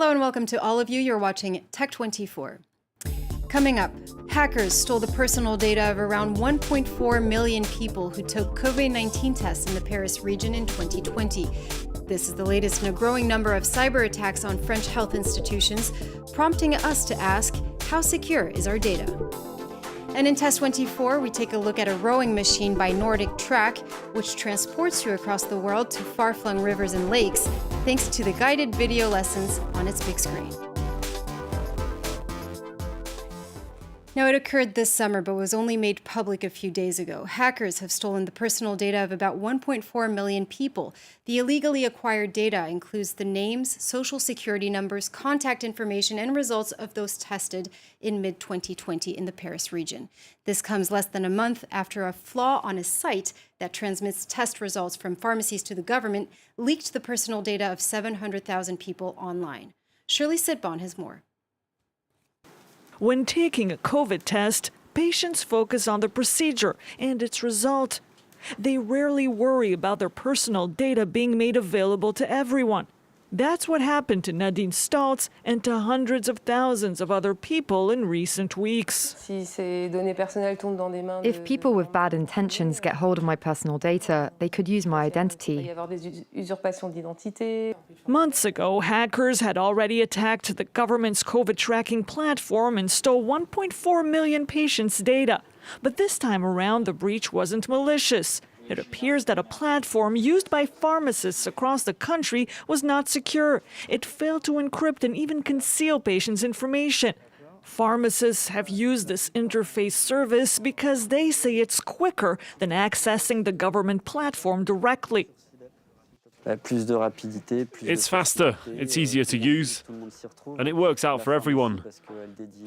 Hello and welcome to all of you. You're watching Tech24. Coming up, hackers stole the personal data of around 1.4 million people who took COVID-19 tests in the Paris region in 2020. This is the latest in a growing number of cyber attacks on French health institutions, prompting us to ask, how secure is our data? And in Test24, we take a look at a rowing machine by Nordictrack, which transports you across the world to far-flung rivers and lakes, thanks to the guided video lessons on its big screen. Now, it occurred this summer, but was only made public a few days ago. Hackers have stolen the personal data of about 1.4 million people. The illegally acquired data includes the names, social security numbers, contact information, and results of those tested in mid-2020 in the Paris region. This comes less than a month after a flaw on a site that transmits test results from pharmacies to the government leaked the personal data of 700,000 people online. Shirley Sitbon has more. When taking a COVID test, patients focus on the procedure and its result. They rarely worry about their personal data being made available to everyone. That's what happened to Nadine Stoltz and to hundreds of thousands of other people in recent weeks. If people with bad intentions get hold of my personal data, they could use my identity. Months ago, hackers had already attacked the government's COVID tracking platform and stole 1.4 million patients' data. But this time around, the breach wasn't malicious. It appears that a platform used by pharmacists across the country was not secure. It failed to encrypt and even conceal patients' information. Pharmacists have used this interface service because they say it's quicker than accessing the government platform directly. It's faster, it's easier to use, and it works out for everyone.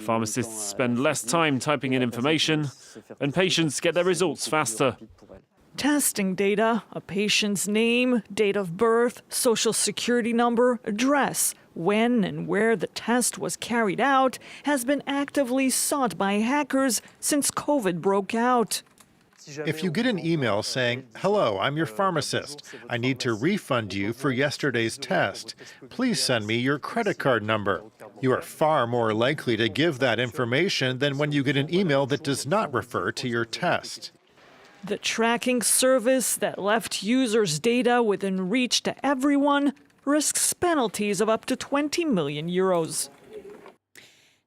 Pharmacists spend less time typing in information, and patients get their results faster. Testing data, a patient's name, date of birth, social security number, address, when and where the test was carried out, has been actively sought by hackers since COVID broke out. If you get an email saying, "Hello, I'm your pharmacist. I need to refund you for yesterday's test. Please send me your credit card number," you are far more likely to give that information than when you get an email that does not refer to your test. The tracking service that left users' data within reach to everyone risks penalties of up to 20 million euros.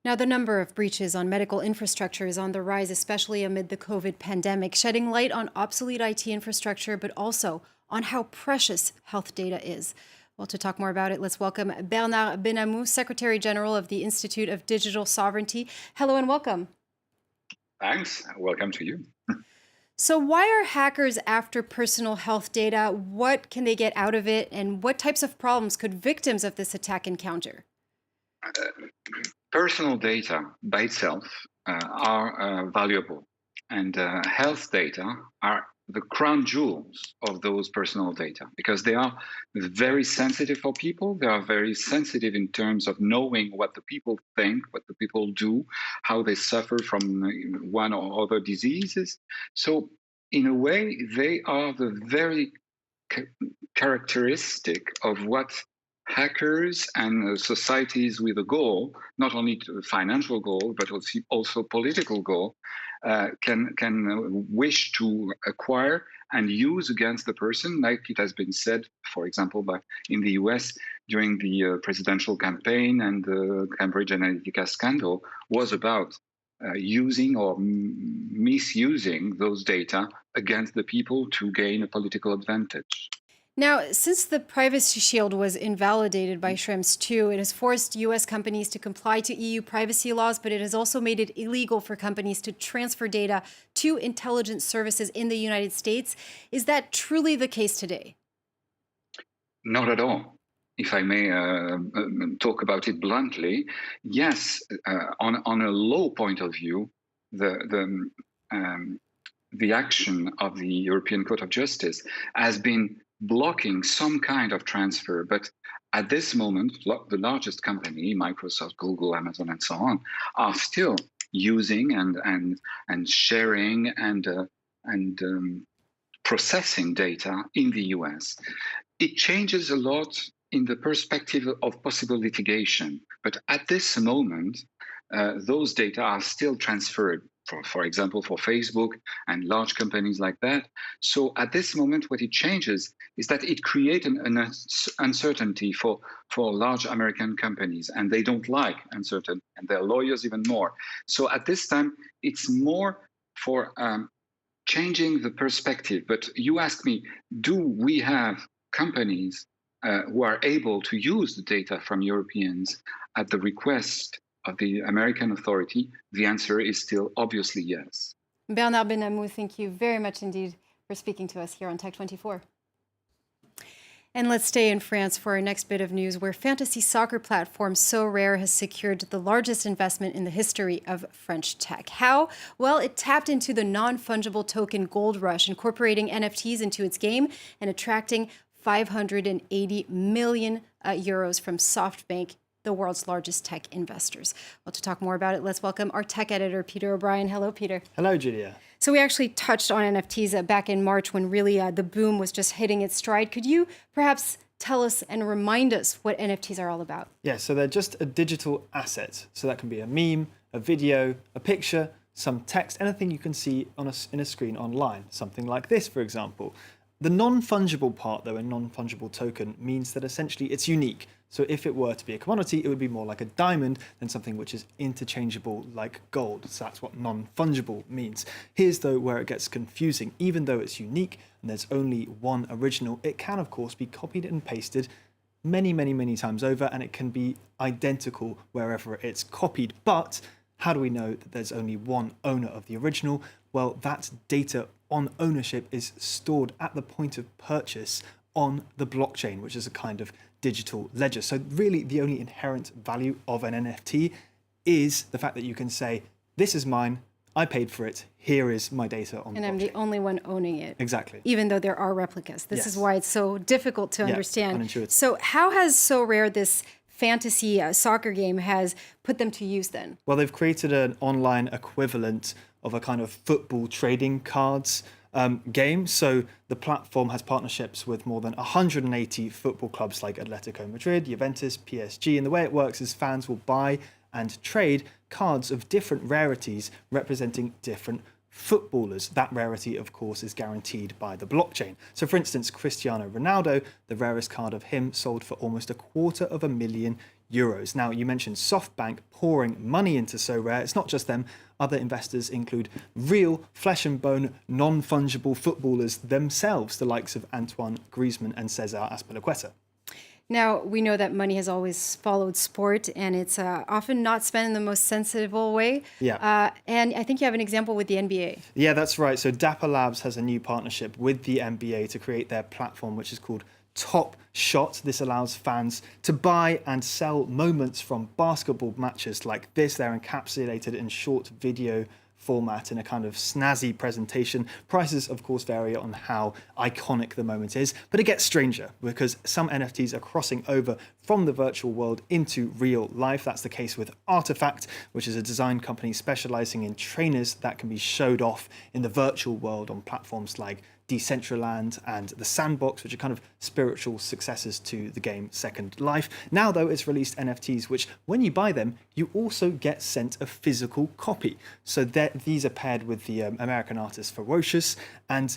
Now, the number of breaches on medical infrastructure is on the rise, especially amid the COVID pandemic, shedding light on obsolete IT infrastructure, but also on how precious health data is. Well, to talk more about it, let's welcome Bernard Benamou, Secretary General of the Institute of Digital Sovereignty. Hello and welcome. Thanks. Welcome to you. So why are hackers after personal health data? What can they get out of it? And what types of problems could victims of this attack encounter? Personal data by itself are valuable, and health data are the crown jewels of those personal data because they are very sensitive for people. They are very sensitive in terms of knowing what the people think, what the people do, how they suffer from one or other diseases. So in a way, they are the very characteristic of what hackers and societies with a goal, not only a financial goal, but also political goal, can wish to acquire and use against the person, like it has been said, for example, in the US during the presidential campaign, and the Cambridge Analytica scandal was about using or misusing those data against the people to gain a political advantage. Now, since the Privacy Shield was invalidated by Schrems II, it has forced U.S. companies to comply to EU privacy laws, but it has also made it illegal for companies to transfer data to intelligence services in the United States. Is that truly the case today? Not at all. If I may talk about it bluntly, yes, on a low point of view, the action of the European Court of Justice has been blocking some kind of transfer. But at this moment, the largest company, Microsoft, Google, Amazon, and so on, are still using and sharing and processing data in the US. It changes a lot in the perspective of possible litigation. But at this moment, those data are still transferred, for example, for Facebook and large companies like that. So at this moment, what it changes is that it creates an uncertainty for large American companies, and they don't like uncertainty, and their lawyers even more. So at this time, it's more for changing the perspective. But you ask me, do we have companies who are able to use the data from Europeans at the request of the American authority? The answer is still obviously yes. Bernard Benamou, thank you very much indeed for speaking to us here on Tech24. And let's stay in France for our next bit of news, where fantasy soccer platform SoRare has secured the largest investment in the history of French tech. How? Well, it tapped into the non-fungible token gold rush, incorporating NFTs into its game and attracting 580 million euros from SoftBank, the world's largest tech investors. Well, to talk more about it, let's welcome our tech editor, Peter O'Brien. Hello, Peter. Hello, Julia. So we actually touched on NFTs back in March when really the boom was just hitting its stride. Could you perhaps tell us and remind us what NFTs are all about? Yeah, so they're just a digital asset. So that can be a meme, a video, a picture, some text, anything you can see on in a screen online. Something like this, for example. The non-fungible part, though, a non-fungible token, means that essentially it's unique. So if it were to be a commodity, it would be more like a diamond than something which is interchangeable like gold. So that's what non-fungible means. Here's, though, where it gets confusing. Even though it's unique and there's only one original, it can, of course, be copied and pasted many, many, many times over, and it can be identical wherever it's copied. But how do we know that there's only one owner of the original? Well, that data on ownership is stored at the point of purchase on the blockchain, which is a kind of digital ledger. So really the only inherent value of an NFT is the fact that you can say, this is mine, I paid for it, here is my data on the blockchain. And I'm the only one owning it. Exactly. Even though there are replicas. This is Yes. why it's so difficult to understand. unintuitive. So how has SoRare, this fantasy soccer game, has put them to use then? Well, they've created an online equivalent of a kind of football trading cards game. So the platform has partnerships with more than 180 football clubs like Atletico Madrid, Juventus, PSG. And the way it works is fans will buy and trade cards of different rarities representing different footballers. That rarity, of course, is guaranteed by the blockchain. So, for instance, Cristiano Ronaldo, the rarest card of him, sold for almost €250,000. Now, you mentioned SoftBank pouring money into SoRare. It's not just them. Other investors include real flesh and bone, non-fungible footballers themselves, the likes of Antoine Griezmann and Cesar Azpilicueta. Now, we know that money has always followed sport, and it's often not spent in the most sensible way. Yeah. And I think you have an example with the NBA. Yeah, that's right. So Dapper Labs has a new partnership with the NBA to create their platform, which is called Top Shot. This allows fans to buy and sell moments from basketball matches like this. They're encapsulated in short video format in a kind of snazzy presentation. Prices, of course, vary on how iconic the moment is, but it gets stranger because some NFTs are crossing over from the virtual world into real life. That's the case with Artifact, which is a design company specializing in trainers that can be showed off in the virtual world on platforms like Decentraland and The Sandbox, which are kind of spiritual successors to the game Second Life. Now, though, it's released NFTs, which when you buy them, you also get sent a physical copy. So these are paired with the American artist Ferocious, and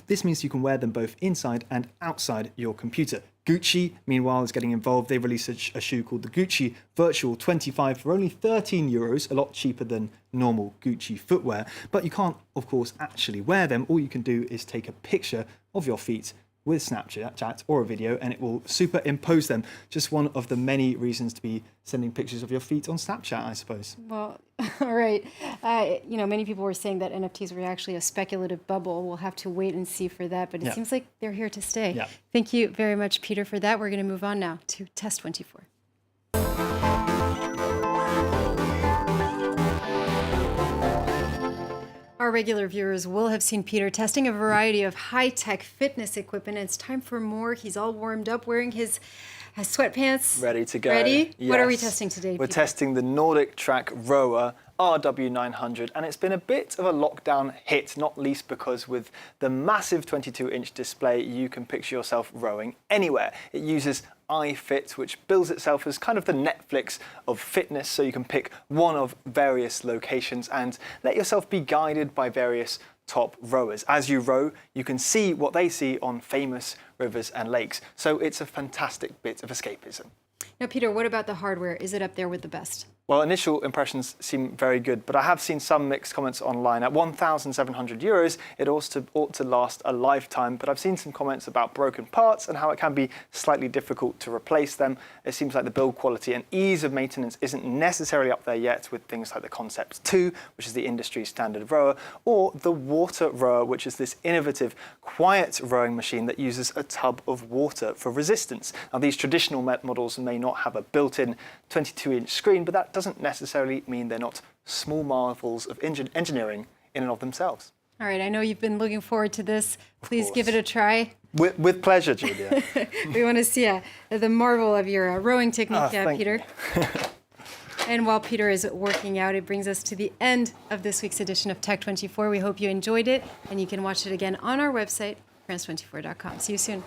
this means you can wear them both inside and outside your computer. Gucci, meanwhile, is getting involved. They released a shoe called the Gucci Virtual 25 for only €13, a lot cheaper than normal Gucci footwear. But you can't, of course, actually wear them. All you can do is take a picture of your feet with Snapchat or a video, and it will superimpose them. Just one of the many reasons to be sending pictures of your feet on Snapchat, I suppose. Well, all right. Many people were saying that NFTs were actually a speculative bubble. We'll have to wait and see for that, but it seems like they're here to stay. Yeah. Thank you very much, Peter, for that. We're going to move on now to Test 24. Our regular viewers will have seen Peter testing a variety of high-tech fitness equipment. It's time for more. He's all warmed up, wearing his sweatpants. Ready to go. Ready? Yes. What are we testing today, We're Peter? testing the Nordictrack rower RW900, and it's been a bit of a lockdown hit, not least because with the massive 22-inch display, you can picture yourself rowing anywhere. It uses iFit, which bills itself as kind of the Netflix of fitness, so you can pick one of various locations and let yourself be guided by various top rowers. As you row, you can see what they see on famous rivers and lakes, so it's a fantastic bit of escapism. Now, Peter, what about the hardware? Is it up there with the best? Well, initial impressions seem very good, but I have seen some mixed comments online. At €1,700, it ought to last a lifetime, but I've seen some comments about broken parts and how it can be slightly difficult to replace them. It seems like the build quality and ease of maintenance isn't necessarily up there yet with things like the Concept 2, which is the industry standard rower, or the Water Rower, which is this innovative, quiet rowing machine that uses a tub of water for resistance. Now, these traditional models may not have a built-in 22-inch screen, but that doesn't necessarily mean they're not small marvels of engineering in and of themselves. All right, I know you've been looking forward to this. Please give it a try. With pleasure, Julia. We want to see the marvel of your rowing technique, Peter. And while Peter is working out, it brings us to the end of this week's edition of Tech 24. We hope you enjoyed it, and you can watch it again on our website, France24.com. See you soon.